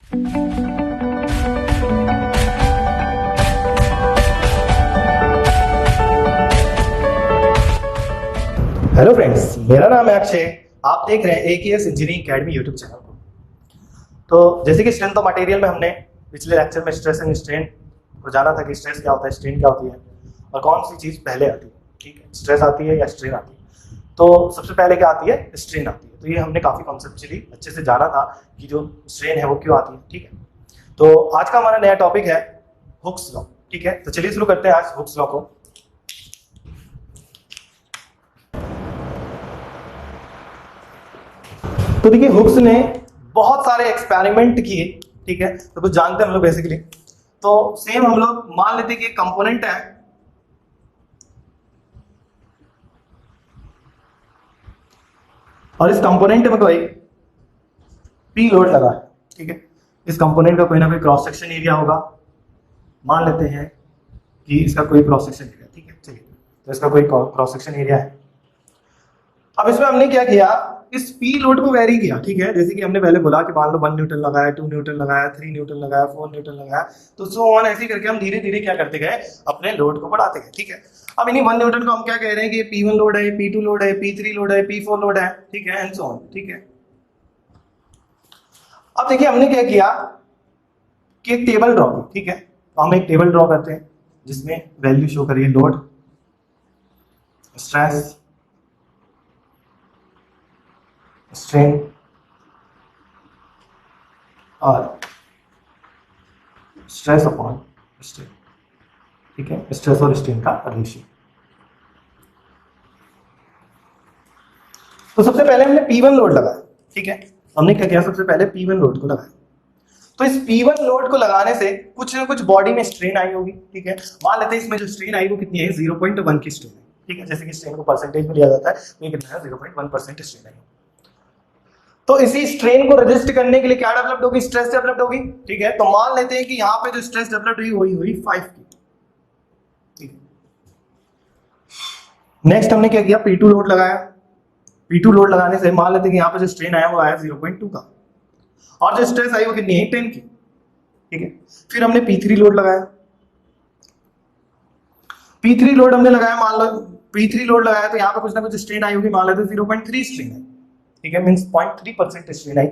Hello friends, मेरा नाम है अक्षय। आप देख रहे हैं AKS engineering academy YouTube channel को। तो जैसे कि स्ट्रेंथ ऑफ मटेरियल में हमने पिछले लेक्चर में स्ट्रेस एंड स्ट्रेन को जाना था कि स्ट्रेस क्या होता है, स्ट्रेन क्या होती है और कौन सी चीज़ पहले आती है। ठीक है, स्ट्रेस आती है या स्ट्रेन आती है। तो सबसे पहले क्या आती है, स्ट्रेन आती है। तो ये हमने काफ़ी कॉन्सेप्चुअली अच्छे से जाना था कि जो स्ट्रेन है वो क्यों आती है। ठीक है, तो आज का हमारा नया टॉपिक है हुक्स लॉ। ठीक है, तो चलिए शुरू करते हैं आज हुक्स लॉ को। तो देखिए, हुक्स ने बहुत सारे एक्सपेरिमेंट किए। ठीक है, तो कुछ जानते हैं हम लोग बेसिकली। तो सेम हम लोग मान लेते हैं कि कंपोनेंट है, और इस कंपोनेंट में कोई पी लोड लगा है। ठीक है, इस कंपोनेंट का कोई ना कोई क्रॉस सेक्शन एरिया होगा। मान लेते हैं कि इसका कोई क्रॉस सेक्शन एरिया। ठीक है, चलिए, तो इसका कोई क्रॉस सेक्शन एरिया है। अब इसमें हमने क्या किया, इस पी लोड को वेरी किया। ठीक है, जैसे कि हमने पहले बोला कि मान लो 1 न्यूटन लगाया, 2 न्यूटन लगाया, 3 न्यूटन लगाया, 4 न्यूटन लगाया, तो सो ऑन ऐसे करके हम धीरे धीरे क्या करते गए, अपने लोड को बढ़ाते गए। ठीक है, अब इन्हीं 1 न्यूटन को हम क्या कह रहे हैं कि P1 लोड है, P2 लोड है, P3 लोड है, P4 लोड है। ठीक है, एंड सो ऑन। ठीक है, अब देखिए हमने क्या किया कि एक टेबल ड्रॉ की। ठीक है, तो हम एक टेबल ड्रॉ करते हैं जिसमें वैल्यू शो करिए, लोड, स्ट्रेस, स्ट्रेन और स्ट्रेस अपॉन स्ट्रेन। ठीक है, स्ट्रेस और स्ट्रेन का रेशियो। तो सबसे पहले हमने P1 लोड लगाया। ठीक है, हमने क्या किया, सबसे पहले P1 लोड को लगाया। तो इस P1 लोड को लगाने से कुछ ना कुछ बॉडी में स्ट्रेन आई होगी। ठीक है, मान लेते हैं इसमें जो स्ट्रेन आई वो कितनी है, 0.1 की स्ट्रेन है। ठीक है, जैसे कि स्ट्रेन को परसेंटेज में लिया जाता है, ये कितना है, 0.1% स्ट्रेन आई। तो इसी स्ट्रेन को रजिस्ट करने के लिए क्या डेवलप्ड होगी, स्ट्रेस डेवलप्ड होगी। ठीक है, तो मान लेते हैं कि यहां पे जो स्ट्रेस डेवलप्ड हुई वही हुई 5 की। ठीक है, नेक्स्ट हमने क्या किया, P2 लोड लगाया। P2 लोड लगाने से मान लेते हैं कि यहां पे जो स्ट्रेन आया वो आया 0.2 का, और जो स्ट्रेस आई वो कितनी है, 10 की। ठीक है, फिर हमने P3 लोड लगाया। P3 लोड हमने लगाया, मान लो P3 लोड लगाया, तो यहाँ पे कुछ ना कुछ स्ट्रेन आई होगी, मान लेते हैं 0.3 स्ट्रेन है। ठीक है, मींस 0.3% स्ट्रेन आई,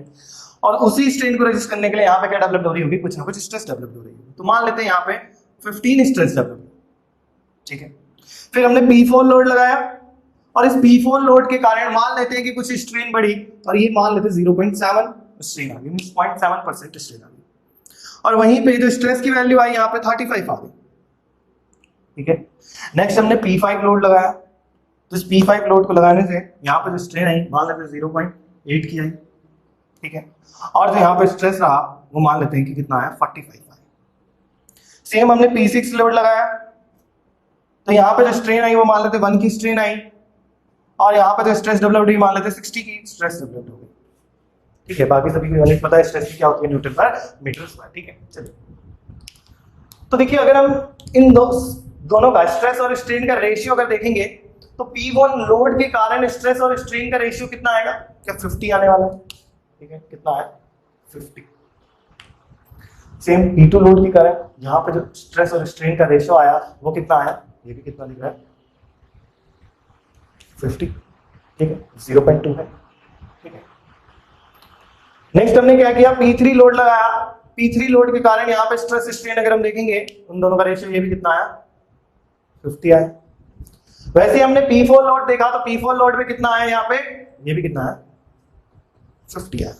और उसी स्ट्रेन को रजिस्ट करने के लिए यहाँ पे क्या डेवलप हो रही होगी, कुछ ना कुछ स्ट्रेस डेवलप हो रही होगी। तो मान लेते हैं यहाँ पे 15 स्ट्रेस डेवलप। ठीक है, फिर हमने P4 लोड लगाया, और इस P4 लोड के कारण मान लेते हैं कि कुछ स्ट्रेन बढ़ी, और ये मान लेते हैं 0.7 स्ट्रेन आ गई, मींस 0.7% स्ट्रेन आ गई, और वहीं पे जो स्ट्रेस की वैल्यू आई यहाँ पे 35 आ गई। ठीक है, नेक्स्ट हमने P5 लोड लगाया। तो इस P5 लोड को लगाने से यहाँ पे जो स्ट्रेन आई मान लेते हैं 0.8 की आई। ठीक है, और जो यहाँ पे स्ट्रेस रहा वो मान लेते हैं कि कितना आया, 45 आया। सेम हमने P6 लोड लगाया, तो यहाँ पे जो स्ट्रेन आई वो मान लेते 1 की स्ट्रेन आई, और यहाँ पे जो स्ट्रेस डेवलप्ड हुई मान लेते 60 की स्ट्रेस डेवलप्ड हो गई। ठीक है, बाकी सभी को यूनिट पता है स्ट्रेस की क्या होती है, न्यूटन पर मीटर स्क्वायर। ठीक है, चलिए, तो देखिए अगर हम इन दोनों का स्ट्रेस और स्ट्रेन का रेशियो अगर देखेंगे, तो P1 लोड के कारण स्ट्रेस और स्ट्रेन का रेशियो कितना आएगा, क्या 50 आने वाला है। ठीक है, कितना है, 50। सेम P2 लोड के कारण यहाँ पे जो स्ट्रेस और स्ट्रेन का रेशियो आया वो कितना आया, ये भी कितना दिख रहा है, 50। ठीक है, 0.2 है। ठीक है, नेक्स्ट हमने क्या किया, P3 लोड लगाया। P3 लोड के कारण यहाँ पे स्ट्रेस स्ट्रेन अगर हम देखेंगे उन दोनों का रेशियो, ये भी कितना आया, 50 आया। वैसे हमने P4 लोड देखा, तो P4 लोड में कितना आया यहाँ पे, ये भी कितना है, 50 आया।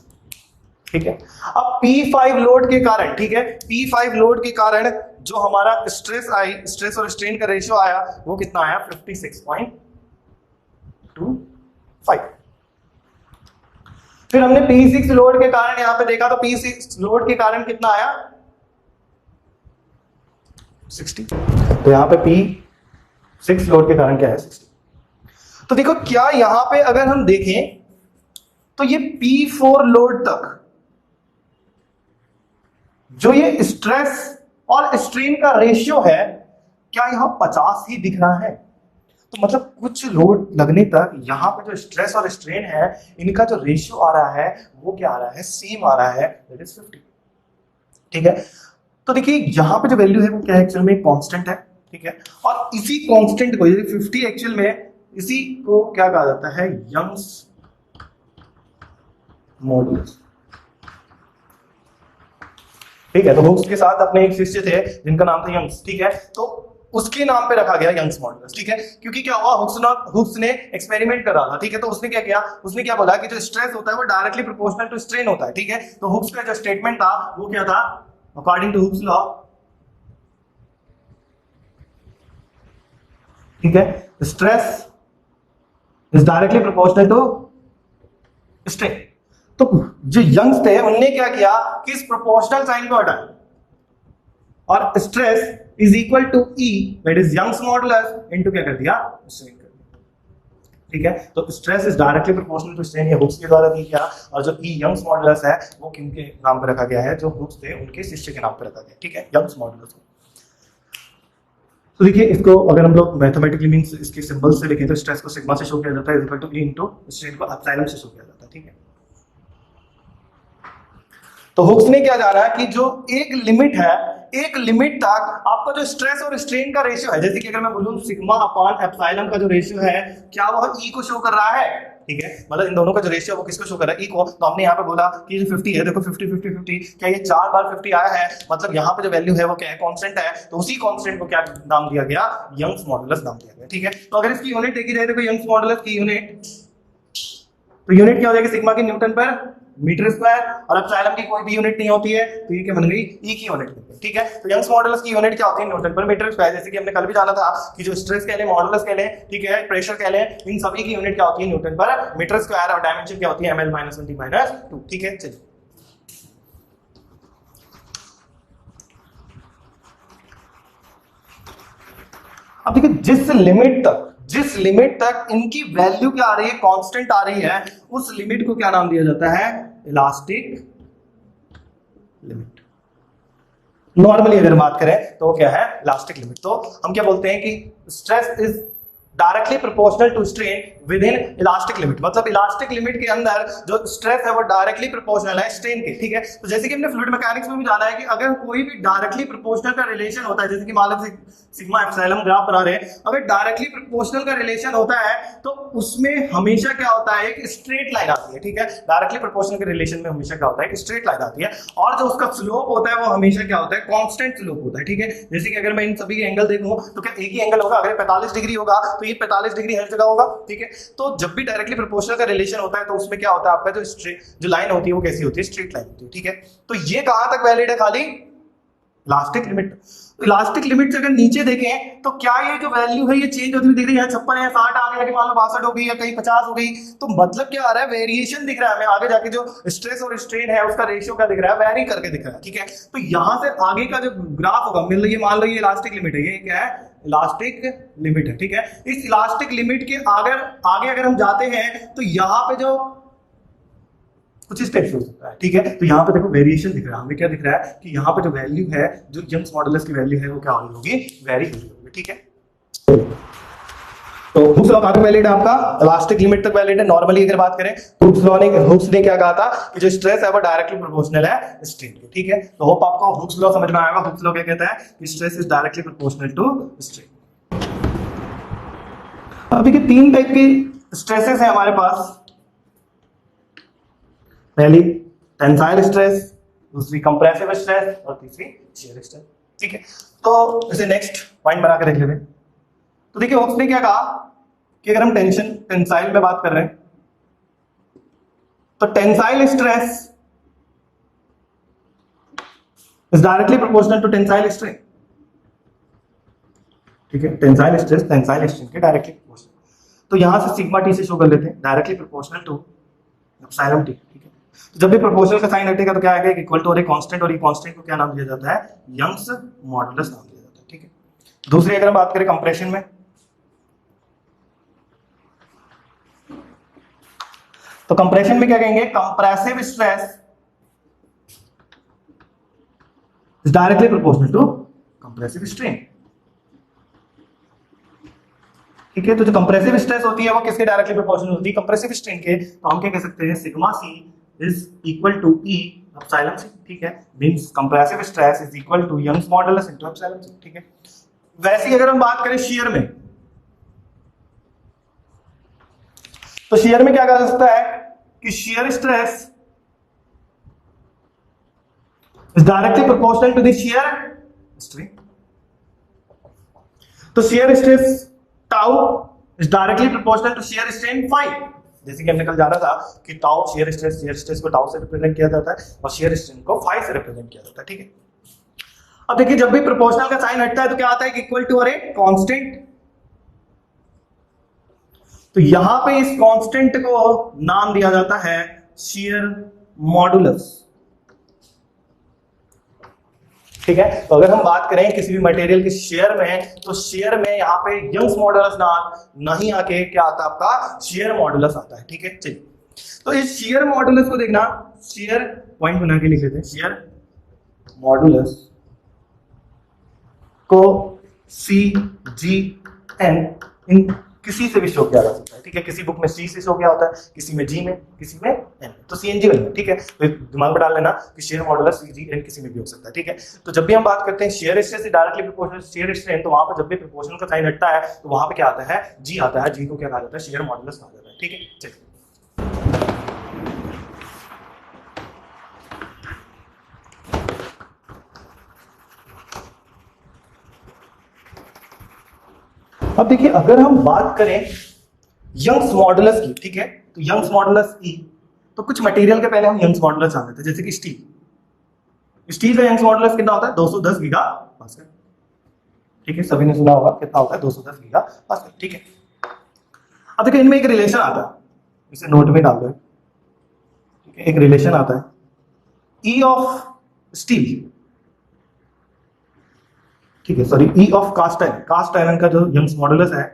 ठीक है, अब P5 लोड के कारण, ठीक है, P5 लोड के कारण जो हमारा स्ट्रेस आई, स्ट्रेस और स्ट्रेन का रेशियो आया वो कितना आया, 56.25। फिर हमने P6 लोड के कारण यहां पे देखा, तो P6 लोड के कारण कितना आया, 60। तो यहां पे P6 लोड के कारण क्या है, 60। तो देखो क्या यहां पे अगर हम देखें तो ये P4 लोड तक जो ये स्ट्रेस और स्ट्रेन का रेशियो है, क्या यहां 50 ही दिख रहा है। तो मतलब कुछ लोड लगने तक यहाँ पे जो स्ट्रेस और स्ट्रेन है इनका जो रेशियो आ रहा है वो क्या आ रहा है, सेम आ रहा है, दैट इज 50। ठीक है। तो देखिए यहां पे जो वैल्यू है वो क्या है, एक्चुअल में कांस्टेंट है, ठीक है। और इसी कांस्टेंट को, 50 एक्चुअल में इसी को क्या कहा जाता है, यंग्स मॉडुलस, ठीक है। तो हुक्स के साथ अपने एक शिष्य थे जिनका नाम था यंग्स, ठीक है। तो उसके नाम पे रखा गया यंग्स मॉडुलस, ठीक है। क्योंकि क्या हुआ, हुक्स ने एक्सपेरिमेंट करा था, ठीक है। तो उसने क्या किया, उसने क्या बोला कि जो स्ट्रेस होता है वो डायरेक्टली प्रोपोर्शनल टू स्ट्रेन होता है, ठीक है। तो हुक्स का जो स्टेटमेंट था वो क्या था, अकॉर्डिंग टू हुक्स लॉ, ठीक है, stress is directly proportional to strain. तो जो यंग्स थे उनने क्या किया कि इस प्रोपोर्शनल साइन को हटाया और stress is equal to E, that is Young's modulus, into क्या कर दिया, स्ट्रेन कर दिया, ठीक है। तो stress is directly proportional to strain, ये हुक्स के द्वारा दी गया। और जो ई यंग्स मॉडुलस है वो किनके नाम पर रखा गया है, जो हुक्स थे उनके शिष्य के नाम पर रखा गया, ठीक है, यंग्स मॉडुलस। तो देखिए इसको अगर हम लोग मैथमेटिकली मींस इसके सिंबल से लिखें तो स्ट्रेस को सिग्मा से शो किया जाता है, equal to E into strain को एप्सिलॉन से शो किया जाता है, ठीक है। तो हुक्स ने क्या जाना कि जो एक लिमिट है, एक लिमिट तक आपका जो स्ट्रेस और स्ट्रेन का रेशियो है, जैसे कि अगर मैं बोलूं सिग्मा अपॉन एप्सिलॉन का जो रेशियो है, क्या वह ई को शो कर रहा है, ठीक है। मतलब इन दोनों का जो रेशियो है वो किसको शो कर रहा है, ई को। तो हमने यहाँ पे बोला कि जो 50 है, देखो 50 50 50, क्या ये 4 बार 50 आया है, मतलब यहाँ पे जो वैल्यू है वो क्या है, कांस्टेंट है। तो उसी कांस्टेंट को क्या नाम दिया गया, यंग्स मॉडुलस नाम दिया गया, ठीक है। तो अगर इसकी यूनिट देखी जाए, देखो यंग्स मॉडुलस की यूनिट, तो यूनिट क्या हो जाएगी, सिग्मा की न्यूटन पर मीटर स्क्वायर, और एप्सिलॉन की कोई भी यूनिट नहीं होती है, तो ये क्या बन गई, ई की यूनिट, ठीक है। तो यंग्स मॉडुलस की यूनिट क्या होती है, न्यूटन पर मीटर स्क्वायर। जैसे कि हमने कल भी जाना था कि जो स्ट्रेस कह लें, मॉडुलस कह लें, ठीक है, प्रेशर कह लें, इन सभी की यूनिट क्या होती है, न्यूटन पर मीटर स्क्वायर, और डायमेंशन क्या होती है, ml - 1 - 2, ठीक है। चलिए अब देखिए जिस लिमिट तक इनकी वैल्यू क्या आ रही है, कांस्टेंट आ रही है, उस लिमिट को क्या नाम दिया जाता है, इलास्टिक लिमिट। नॉर्मली अगर बात करें तो क्या है, इलास्टिक लिमिट। तो हम क्या बोलते हैं कि stress is directly proportional to strain with in elastic limit, मतलब इलास्टिक लिमिट के अंदर जो स्ट्रेस है वो डायरेक्टली प्रोपोर्शनल है स्ट्रेन के, ठीक है। तो जैसे कि हमने फ्लूइड मैकेनिक्स में भी जाना है कि अगर कोई भी डायरेक्टली प्रोपोर्शनल का रिलेशन होता है, जैसे कि मान लो सिग्मा एप्सिलॉन ग्राफ बना रहे हैं, अगर डायरेक्टली प्रोपोर्शनल का रिलेशन होता है तो उसमें हमेशा क्या होता है, एक स्ट्रेट लाइन आती है, ठीक है। डायरेक्टली प्रोपोर्शनल के रिलेशन में हमेशा क्या होता है, एक स्ट्रेट लाइन आती है, और जो उसका स्लोप होता है वो हमेशा क्या होता है, कांस्टेंट स्लोप होता है, ठीक है। जैसे कि अगर मैं इन सभी के एंगल देखूं तो क्या एक ही एंगल होगा, अगर 45 डिग्री होगा तो ये 45 डिग्री हर जगह होगा, ठीक है। तो जब भी डायरेक्टली प्रोपोर्शनल का रिलेशन होता है तो उसमें क्या होता है, आपका जो लाइन होती है वो कैसी होती है, स्ट्रेट लाइन होती है, ठीक है। तो ये कहां तक वैलिड है, खाली इलास्टिक लिमिट। इलास्टिक लिमिट से अगर नीचे देखें तो क्या ये जो वैल्यू है ये चेंज होती हुई दिख रही है, 56 है, 60 आ गया, मान लो 62 हो गई, या कहीं 50 हो गई, तो मतलब क्या आ रहा है, वेरिएशन दिख रहा है हमें। आगे जाके जो स्ट्रेस और स्ट्रेन है उसका रेशियो क्या दिख रहा है, वेरी करके दिख रहा है, ठीक है। तो यहां से आगे का जो ग्राफ होगा, मान लो ये इलास्टिक लिमिट है, ये क्या है, इलास्टिक लिमिट है, ठीक है। इस इलास्टिक लिमिट के आगे अगर हम जाते हैं तो यहाँ पे जो कुछ इस टाइप से हो सकता है, ठीक है। तो यहाँ पे देखो वेरिएशन दिख रहा है हमें, क्या दिख रहा है कि यहाँ पे जो वैल्यू है, जो यंग्स मॉडुलस की वैल्यू है वो क्या हो रही होगी, वेरी हो रही होगी, ठीक है। तो हुक्स लॉ कहां तक वैलिड है आपका, इलास्टिक लिमिट तक वैलिड है। नॉर्मली अगर बात करें तो हुक्स ने क्या कहा था कि जो स्ट्रेस है वो डायरेक्टली प्रोपोर्शनल है स्ट्रेन के, ठीक है। तो होप आपको हुक्स लॉ समझ में आएगा। हुक्स लॉ क्या कहता है कि stress is directly proportional to strain. अब देखिए 3 टाइप के स्ट्रेसेस है हमारे पास, पहली टेंसाइल स्ट्रेस, दूसरी कंप्रेसिव स्ट्रेस, और तीसरी शियर स्ट्रेस, ठीक है। तो इसे नेक्स्ट पॉइंट बना के देख लेते हैं। तो देखिए हुक्स ने क्या कहा कि अगर हम टेंसाइल में बात कर रहे हैं तो tensile stress is directly proportional to tensile strain, ठीक है। टेंसाइल स्ट्रेस टेंसाइल स्ट्रेन के डायरेक्टली प्रोपोर्शनल। तो यहां से सिग्मा टी से शो कर लेते हैं, directly proportional to epsilon T, ठीक है। तो जब भी प्रोपोर्शनल का साइन हटेगा तो क्या आएगा, इक्वल टू, और एक कांस्टेंट, और ये कांस्टेंट को क्या नाम दिया जाता है, यंग्स मॉडुलस नाम दिया जाता है, ठीक है। दूसरी अगर हम बात करें कंप्रेशन में, तो कंप्रेशन में क्या कहेंगे, compressive stress is directly proportional to compressive strain, ठीक है। तो जो कंप्रेसिव स्ट्रेस होती है वो किसके डायरेक्टली प्रोपोर्शनल होती है, कंप्रेसिव स्ट्रेन के। तो हम क्या कह सकते हैं, sigma C is equal to E, epsilon C, ठीक है, means compressive stress is equal to Young's modulus into epsilon C, ठीक है। वैसे ही अगर हम बात करें शियर में, तो शियर में क्या कहा जा सकता है कि shear stress is directly proportional to the shear strain. तो shear stress tau is directly proportional to shear strain phi. जैसे कि हमने कल जाना था कि टाउ शियर स्ट्रेस को टाउ से रिप्रेजेंट किया जाता है और शियर स्ट्रेन को फाई से रिप्रेजेंट किया जाता है, ठीक है। अब देखिए जब भी प्रोपोर्शनल का साइन हटता है तो क्या आता है, इक्वल टू और ए कांस्टेंट। तो यहां पे इस कांस्टेंट को नाम दिया जाता है शियर मॉडुलस, ठीक है। तो अगर हम बात करें किसी भी मटेरियल के शेयर में, तो शेयर में यहाँ पे यंग्स मॉडुलस नहीं आके क्या आता है, आपका शियर मॉडुलस आता है, ठीक है। चलिए, तो इस शियर मॉडुलस को देखना, शियर पॉइंट बना के लिख लेते हैं, शियर मॉडुलस को CGN इन किसी से भी शो किया जा सकता है, ठीक है। किसी बुक में C से शो किया होता है, किसी में G में, किसी में N, तो CNG बनेगा, ठीक है। तो दिमाग में डाल लेना कि शेयर मॉडुलस CGN किसी में भी हो सकता है, ठीक है। तो जब भी हम बात करते हैं शेयर स्ट्रेस से डायरेक्टली प्रोपोर्शनल शेयर स्ट्रेन, तो वहां पर जब भी प्रोपोर्शनल का साइन हटता है तो वहां पे क्या आता है, G आता है। G को क्या कहा जाता है, शेयर मॉडुलस कहा जाता है, ठीक है। चलिए, अब देखिए अगर हम बात करें यंग्स मॉडुलस की, ठीक है, तो यंग्स मॉडुलस E, तो कुछ मटेरियल के पहले हम यंग्स मॉडुलस जान लेते हैं, जैसे कि स्टील का यंग्स मॉडुलस कितना होता है, 210 गीगा पास्कल, ठीक है। सभी ने सुना होगा कितना होता है, 210 गीगा पास्कल, ठीक है। अब देखिए इनमें एक रिलेशन आता है, इसे नोट में डाल दो, ठीक है। एक रिलेशन आता है E ऑफ स्टील, ठीक है, sorry E of cast iron का जो यंग्स मॉडुलस है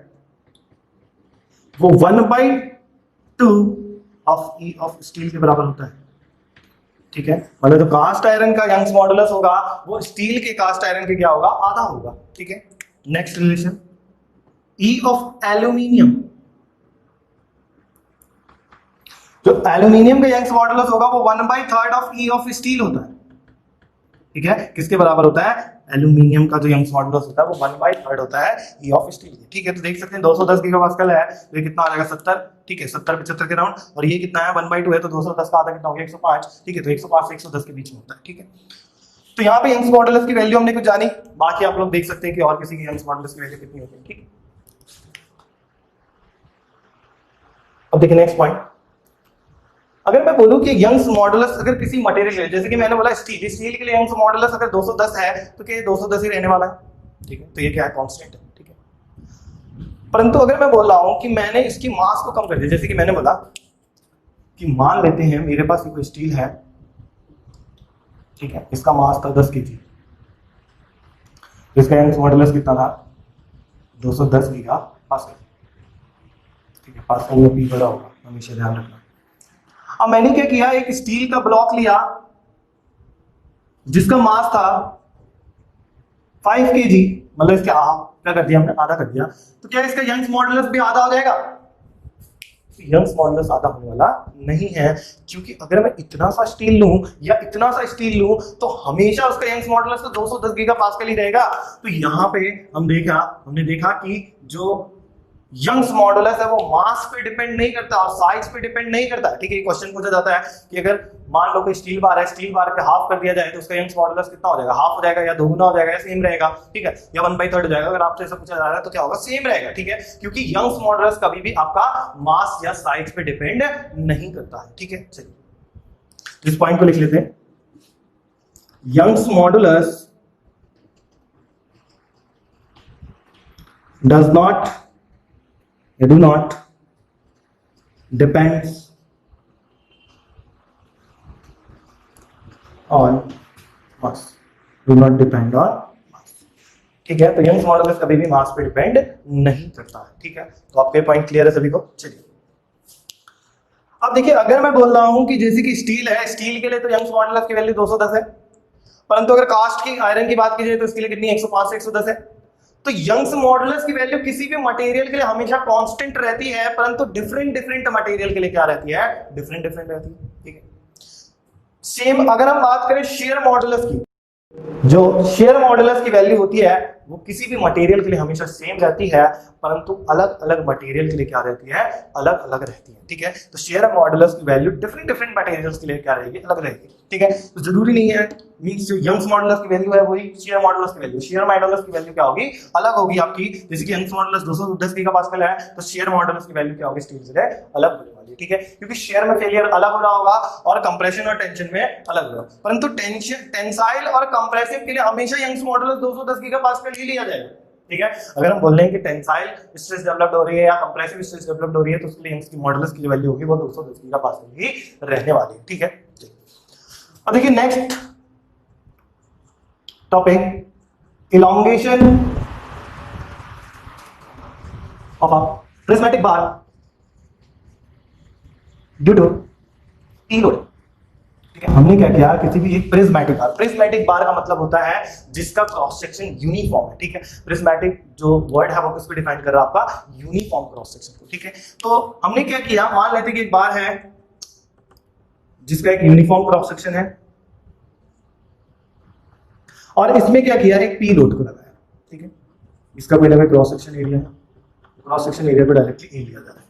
वो 1/2 ऑफ E ऑफ स्टील के बराबर होता है, ठीक है। मतलब जो कास्ट आयरन का यंग्स मॉडुलस होगा वो स्टील के कास्ट आयरन के क्या होगा, आधा होगा, ठीक है। Next relation E of aluminium, जो एल्यूमिनियम का यंग्स मॉडुलस होगा वो 1/3 ऑफ E ऑफ स्टील होता है, ठीक है। किसके बराबर होता है, एल्यूमिनियम का जो यंग्स मॉडुलस होता है वो 1/3 होता है E ऑफ स्टील, ठीक है। तो देख सकते हैं 210 गीगापास्कल है तो ये कितना आ जाएगा, 70, ठीक है, 70-75 के राउंड, और ये कितना है 1/2 है तो 210 का आधा कितना हो गया, 105, ठीक है। तो 105 से 110 के बीच में होता है, ठीक है। तो यहाँ पे यंग्स मॉडुलस की वैल्यू हमने कुछ जानी, बाकी आप लोग देख सकते हैं कि और किसी की यंग्स मॉडुलस की वैल्यू कितनी होती है, ठीक है। अब देखिए नेक्स्ट पॉइंट, अगर मैं बोलूं कि यंग्स मॉडुलस अगर किसी मटेरियल, जैसे कि मैंने बोला स्टील के लिए यंग्स मॉडुलस अगर 210 है तो क्या 210 ही रहने वाला है, ठीक है। तो ये क्या है, कांस्टेंट है, ठीक है। परंतु अगर मैं बोल रहा हूं कि मैंने इसकी मास को कम कर दिया, जैसे कि मैंने बोला कि मान लेते हैं मेरे पास कोई स्टील है, ठीक है, इसका मास था 10 kg, इसका यंग्स मॉडुलस कितना था, 210 गीगा पास्कल, ठीक है। पास्कल में P बड़ा होगा, हमेशा ध्यान रखना। अब मैंने क्या किया, एक स्टील का ब्लॉक लिया जिसका मास था 5 kg, मतलब इसके क्या कर दिया हमने, आधा कर दिया, तो क्या इसका यंग्स मॉडुलस भी आधा हो जाएगा, यंग्स मॉडुलस आधा होने वाला नहीं है, क्योंकि अगर मैं इतना सा स्टील लूं या इतना सा स्टील लूं तो हमेशा उसका यंग्स मॉडुलस तो 210 गीगापास्कल ही रहेगा। तो यहां पे हमने देखा कि जो यंग्स मॉडुलस है वो मास पे डिपेंड नहीं करता और साइज पे डिपेंड नहीं करता, ठीक है। क्वेश्चन पूछा जाता है कि अगर मान लो कोई स्टील बार है, स्टील बार पे हाफ कर दिया जाए तो उसका यंग्स मॉडुलस कितना हो जाएगा, हाफ हो जाएगा या दोगुना हो जाएगा या सेम रहेगा, ठीक है, या 1/3 हो जाएगा। अगर आपसे ऐसा पूछा जा रहा है तो क्या होगा, सेम रहेगा, ठीक है, क्योंकि यंग्स मॉडुलस कभी भी आपका मास या साइज पे डिपेंड नहीं करता है, ठीक है। चलिए इस पॉइंट को लिख लेते हैं, Young's modulus do not depends on mass, do not depend on mass, ठीक है। तो यंग्स मॉडुलस कभी भी मास पे डिपेंड नहीं करता है, ठीक है। तो आपके पॉइंट क्लियर है सभी को। चलिए अब देखिए अगर मैं बोल रहा हूं कि जैसे कि स्टील है, स्टील के लिए तो यंग्स मॉडुलस की वैल्यू 210 है, परंतु अगर कास्ट की आयरन की बात की जाए तो इसके लिए कितनी, 105 से 110 है। तो यंग्स मॉडुलस की वैल्यू किसी भी मटेरियल के लिए हमेशा कांस्टेंट रहती है, परंतु डिफरेंट मटेरियल के लिए क्या रहती है, डिफरेंट रहती है, ठीक है। सेम अगर हम बात करें शेयर मॉडुलस की, जो शेयर मॉडुलस की वैल्यू होती है वो किसी भी मटेरियल के लिए हमेशा सेम रहती है, परंतु अलग अलग मटेरियल के लिए क्या रहती है, अलग अलग रहती है। ठीक है, तो शेयर मॉडुलस की वैल्यू डिफरेंट डिफरेंट मटेरियल्स के लिए क्या रहेगी, अलग रहेगी। ठीक है, तो जरूरी नहीं है मींस जो यंग्स मॉडुलस की वैल्यू है वही शेयर मॉडुलस की वैल्यू, शेयर मॉडुलस की वैल्यू क्या होगी, अलग होगी आपकी। जैसे कि यंग्स मॉडुलस 210 गीगापास्कल है, तो शेयर मॉडुलस की वैल्यू क्या होगी, स्टील से अलग होने वाली है। ठीक है, क्योंकि शेयर में फेलियर अलग हो रहा होगा और कंप्रेशन और टेंशन में अलग होगा, परंतु टेंशन, टेंसाइल और कंप्रेसिव के लिए हमेशा यंग्स मॉडुलस 210 गीगापास्कल ही लिया जाएगा। ठीक है, अगर हम बोल रहे हैं कि टेंसाइल स्ट्रेस डेवलप्ड हो रही है या कंप्रेसिव स्ट्रेस डेवलप्ड हो रही है, तो उसके लिए यंग्स की मॉडुलस की जो वैल्यू होगी वो 210 गीगापास्कल ही रहने वाली है। ठीक है, अब देखिए next topic, elongation of a prismatic bar due to T load. ठीक है, हमने क्या किया, किसी भी एक प्रिज्मेटिक बार का मतलब होता है जिसका क्रॉस सेक्शन यूनिफॉर्म है। ठीक है, प्रिज्मेटिक जो वर्ड है वो किसको डिफाइन कर रहा है, आपका यूनिफॉर्म क्रॉस सेक्शन को। ठीक है, तो हमने क्या किया, मान लेते कि एक बार है जिसका एक यूनिफॉर्म क्रॉस सेक्शन है और इसमें क्या किया, एक पी लोड को लगाया। ठीक है, इसका कोई ना क्रॉस सेक्शन एरिया है, क्रॉस सेक्शन एरिया को डायरेक्टली ए लिया जा रहा है।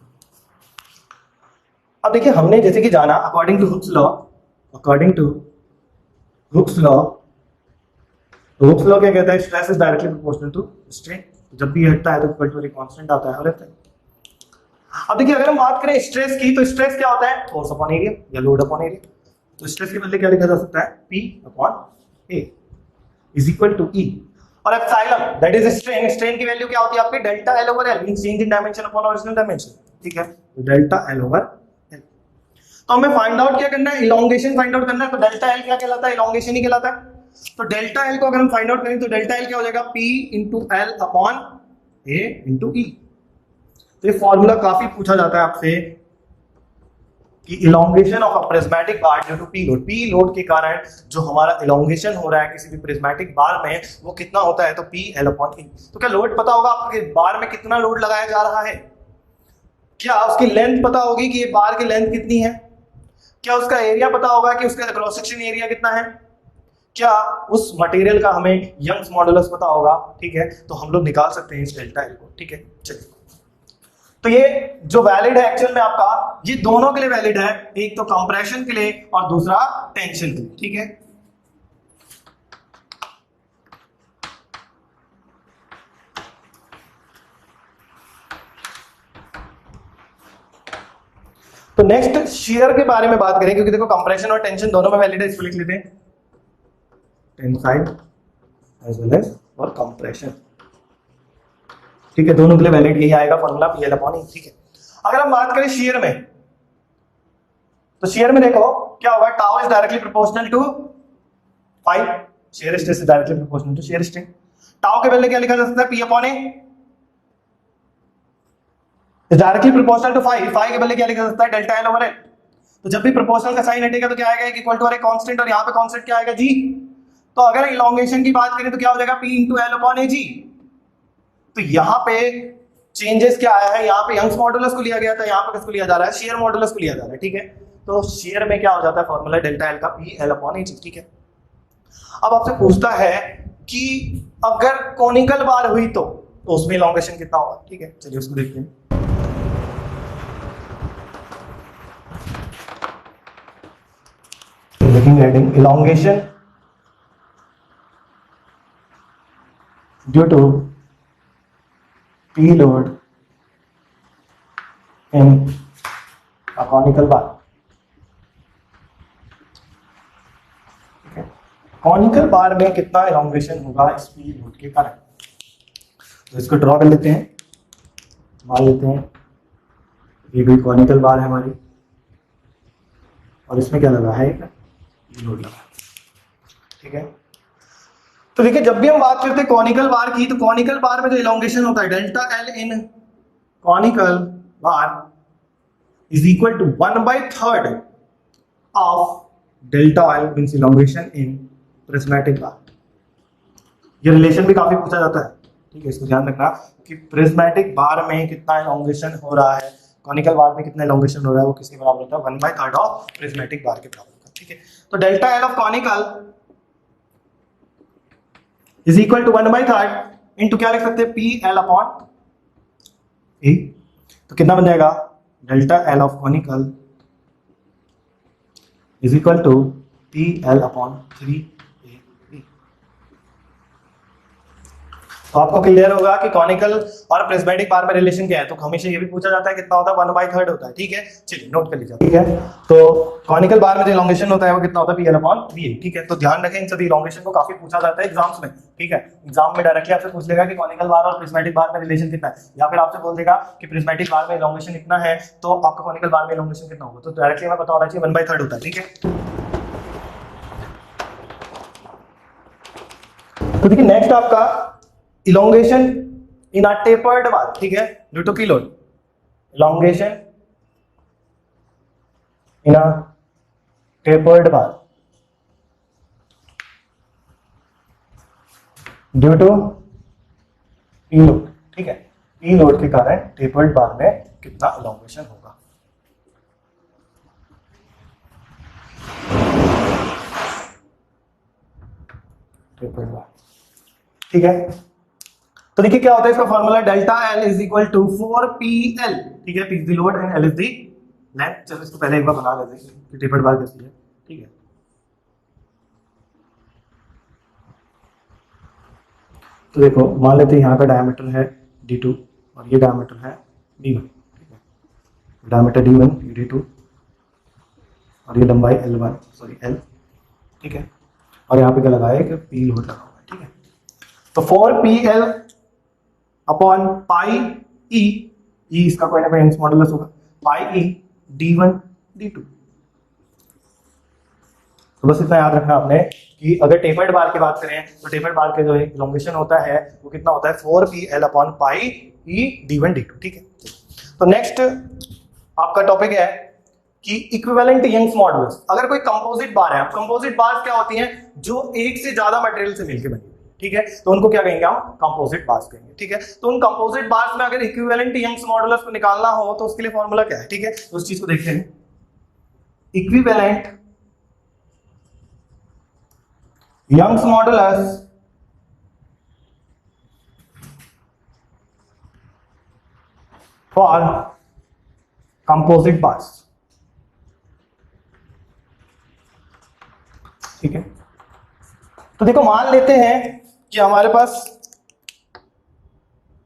अब देखिए हमने जैसे कि जाना according to Hooke's law, Hooke's law क्या कहता है, stress is directly proportional to strain. जब भी हटता है तो इक्वल टू एक कांस्टेंट आता है और रहता है। अब देखिए अगर हम बात करें स्ट्रेस की, तो स्ट्रेस क्या होता है, फोर्स अपॉन एरिया या लोड अपॉन एरिया। तो स्ट्रेस के बदले क्या लिखा जा सकता है, P upon A is equal to E, और epsilon that is strain, strain की वैल्यू क्या होती है आपकी, delta L over L, means change in dimension upon original dimension. ठीक है, तो डेल्टा L ओवर L। तो हमें फाइंड आउट क्या करना है, इलॉन्गेशन फाइंड आउट करना है। तो डेल्टा L क्या कहलाता है, इलॉन्गेशन ही कहलाता है। तो डेल्टा L को अगर हम फाइंड आउट करें तो डेल्टा L क्या हो जाएगा, P into L upon A into E। तो ये फॉर्मूला काफी पूछा जाता है आपसे कि elongation of a prismatic bar due to P load, P load के कारण जो हमारा इलॉन्गेशन हो रहा है किसी भी प्रिज्मेटिक बार में वो कितना होता है, तो पी एल अपॉन ई। तो क्या लोड पता होगा आपको कि बार में कितना लोड लगाया जा रहा है, क्या उसकी लेंथ पता होगी कि ये बार की लेंथ कितनी है, क्या उसका एरिया पता होगा कि उसका क्रॉस सेक्शन एरिया कितना है, क्या उस मटेरियल का हमें यंग्स मॉडुलस पता होगा। ठीक है, तो हम लोग निकाल सकते हैं इस डेल्टा एल को। ठीक है, चलिए, तो ये जो वैलिड है एक्चुअल में आपका, ये दोनों के लिए वैलिड है, एक तो कंप्रेशन के लिए और दूसरा टेंशन के लिए। ठीक है, तो नेक्स्ट शेयर के बारे में बात करें, क्योंकि देखो कंप्रेशन और टेंशन दोनों में वैलिड है, इसको लिख लेते हैं, टेंसाइल एज वेल एज और कंप्रेशन। ठीक है, दोनों के लिए वैलिड यही आएगा फॉर्मूला पी एल अपॉन ई। ठीक है, अगर हम बात करें शेयर में, तो शेयर में देखो क्या होगा, tau is directly proportional to 5, shear stress is directly proportional to shear strain. Tau के बदले क्या लिखा जा सकता है, P upon A is directly proportional to 5 के बदले क्या लिखा जा सकता है, डेल्टा एल ओवर एल। तो जब भी प्रोपोर्शनल का साइन हटेगा तो क्या आएगा, इक्वल टू कांस्टेंट, और यहाँ पे कांस्टेंट क्या आएगा, जी। तो अगर इलॉन्गेशन की बात करें तो क्या हो जाएगा, पी इंटू एल अपॉन ए जी। तो यहाँ पे चेंजेस क्या आया है, यहाँ पे यंग्स मॉडुलस को लिया गया था, यहाँ पे किसको लिया जा रहा है, शेयर मॉडुलस को लिया जा रहा है। ठीक है, तो शेयर में क्या हो जाता है फॉर्मूला डेल्टा एल का पी एल अपॉन ए जी। ठीक है, अब आपसे पूछता है कि अगर कोनिकल बार हुई तो उसमें इलॉन्गेशन कितना होगा। ठीक है, चलिए उसको देखते हैं। Looking at elongation due to P load in a conical bar. Conical bar में कितना इलॉन्गेशन होगा इस P लोड के कारण, तो इसको ड्रॉ कर लेते हैं। मान लेते हैं ये कोई कॉनिकल बार है हमारी और इसमें क्या लगा है, लोड लगा। ठीक है, तो देखिए जब भी हम बात करते हैं कॉनिकल बार की, तो कॉनिकल बार में जो इलॉन्गेशन होता है delta L in conical bar is equal to 1/3 of delta L means elongation in prismatic bar. ये रिलेशन भी काफी पूछा जाता है। ठीक है, इसको ध्यान रखना कि प्रिज्मेटिक बार में कितना इलॉन्गेशन हो रहा है, कॉनिकल बार में कितना इलॉन्गेशन हो रहा है, वो किसके बराबर होता है, 1/3 ऑफ प्रिज्मेटिक बार के बराबर। ठीक है। तो delta L of conical is equal to 1/3 into क्या लिख सकते हैं, पी एल अपॉन ए। तो कितना बन जाएगा, delta L of conical is equal to P L upon 3 ए। तो आपको क्लियर होगा कि कॉनिकल और प्रिज्मेटिक बार में रिलेशन क्या है। तो हमेशा ये भी पूछा जाता है कितना होता है, 1/3 होता है, ठीक है। चलिए नोट कर लीजिए, ठीक है। तो कॉनिकल बार में जो इलोंगेशन होता है वो कितना होता है, पी एल अपॉन 3a, ठीक है। तो ध्यान रखें, इन सभी इलोंगेशन को काफी पूछा जाता है एग्जाम्स में, ठीक है। एग्जाम में डायरेक्टली आपसे पूछ लेगा कि कॉनिकल बार और प्रिज्मेटिक बार में रिलेशन कितना है, या फिर आपसे बोल देगा कि प्रिज्मेटिक बार में इलोंगेशन इतना है तो आपका कॉनिकल बार में इलोंगेशन कितना होगा। तो डायरेक्टली हमें पता होना चाहिए 1/3 होता है, ठीक है। तो देखिए नेक्स्ट आपका इलोंगेशन इन अ टेपर्ड बार, ठीक है, ड्यू टू की load. Elongation in a tapered bar due to E load, ठीक है। ई लोड के कारण टेपर्ड बार में कितना इलोंगेशन होगा। टेपर्ड बार, ठीक है। तो देखिए क्या होता है इसका formula, delta L is equal to 4pl, ठीक है। P is the load and L is the length. चलो इसको पहले एक बार बना लेते हैं कि टेपर्ड बार कैसी है, ठीक है। तो देखो मान लेते हैं यहाँ का डायमीटर है d2 और ये डायमीटर है d1, ठीक है। डायमीटर d1 d2 और ये लंबाई l1 सॉरी l, ठीक है। और यहाँ पे क्या लगाया है कि p लोड लगा हुआ है, ठीक है। तो 4pl अपॉन पाई ई, इसका कोई ना कोई यंग्स मॉडुलस होगा, पाई ई d1 d2। तो बस इतना याद रखना आपने कि अगर टेपर्ड बार की बात करें तो टेपर्ड बार के जो इलोंगेशन होता है वो कितना होता है, 4pl अपॉन पाई ई d1 d2, ठीक है। तो नेक्स्ट आपका टॉपिक है कि इक्विवेलेंट यंग्स मॉडुलस। अगर कोई कंपोजिट बार है, कंपोजिट बार क्या होती हैं, जो एक से ज्यादा मटेरियल से मिलकर बनी, ठीक है। तो उनको क्या कहेंगे हम, कंपोजिट बार्स कहेंगे, ठीक है। तो उन कंपोजिट बार्स में अगर इक्विवेलेंट यंग्स मॉडुलस को निकालना हो तो उसके लिए फॉर्मूला क्या है, ठीक है। तो उस चीज को देखते हैं, equivalent Young's modulus for composite bars, ठीक है। तो देखो मान लेते हैं कि हमारे पास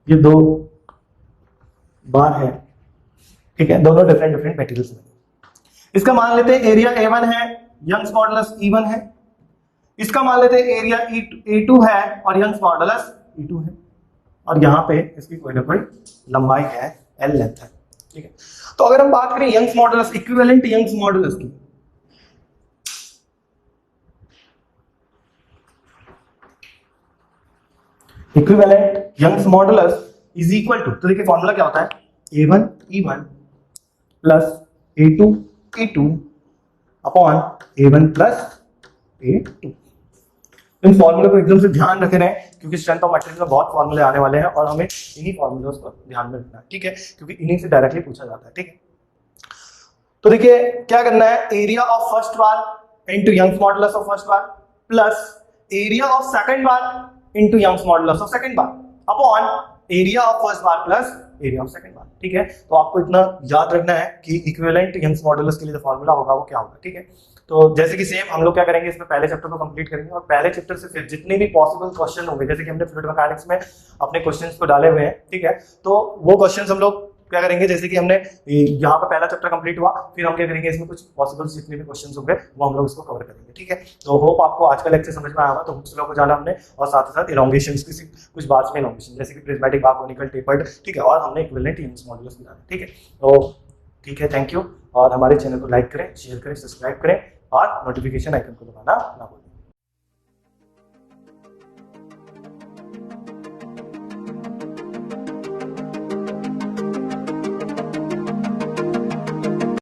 ये दो बार है, ठीक है, दोनों डिफरेंट मटेरियल्स में। इसका मान लेते हैं एरिया A1 है, यंग्स मॉडुलस E1 है। इसका मान लेते हैं एरिया A2 है और यंग्स मॉडुलस E2 है। और यहां पे इसकी कोई ना कोई लंबाई है, L लेंथ है, ठीक है। तो अगर हम बात करें Young's modulus, equivalent Young's modulus की, equivalent Young's modulus is equal to, तो देखिए फॉर्मूला क्या होता है, A1 E1 plus A2 E2 upon A1 plus A2। इन फॉर्मूले को एकदम से ध्यान रखे रहे क्योंकि स्ट्रेंथ ऑफ मटेरियल में बहुत फॉर्मूले आने वाले हैं और हमें इन्हीं फॉर्मूलों को ध्यान में रखना है, ठीक है, क्योंकि इन्हीं से डायरेक्टली पूछा जाता है, ठीक है। तो देखिए क्या करना है, area of first bar into Young's modulus of first bar plus area of second bar into Young's modulus of second bar upon area of first bar plus area of second bar, ठीक है। तो आपको इतना याद रखना है कि equivalent Young's modulus के लिए जो फॉर्मूला होगा वो क्या होगा, ठीक है। तो जैसे कि सेम हम लोग क्या करेंगे, इसमें पहले चैप्टर को कंप्लीट करेंगे और पहले चैप्टर से फिर जितने भी पॉसिबल क्वेश्चन होंगे, जैसे कि हमने फ्लूइड मैकेनिक्स में अपने क्वेश्चंस को डाले हुए हैं, ठीक है। तो वो क्वेश्चंस हम लोग क्या करेंगे, जैसे कि हमने यहाँ पे पहला चैप्टर कंप्लीट हुआ, फिर हम क्या करेंगे, इसमें कुछ पॉसिबल जितने भी क्वेश्चंस होंगे वो हम लोग इसको कवर करेंगे, ठीक है। तो होप आपको आज का लेक्चर समझ में आया होगा। तो हुक्स लॉ को जाना हमने और साथ ही साथ इलोंगेशंस की कुछ बात में इलोंगेशन, जैसे कि प्रिज्मेटिक बार, कोनिकल, टेपर्ड, ठीक है, और हमने इक्विवेलेंट यंग्स मॉडुलस निकाला, ठीक है। तो ठीक है, थैंक यू। और हमारे चैनल को लाइक करें, शेयर करें, सब्सक्राइब करें और नोटिफिकेशन आइकन को दबाना ना भूलें।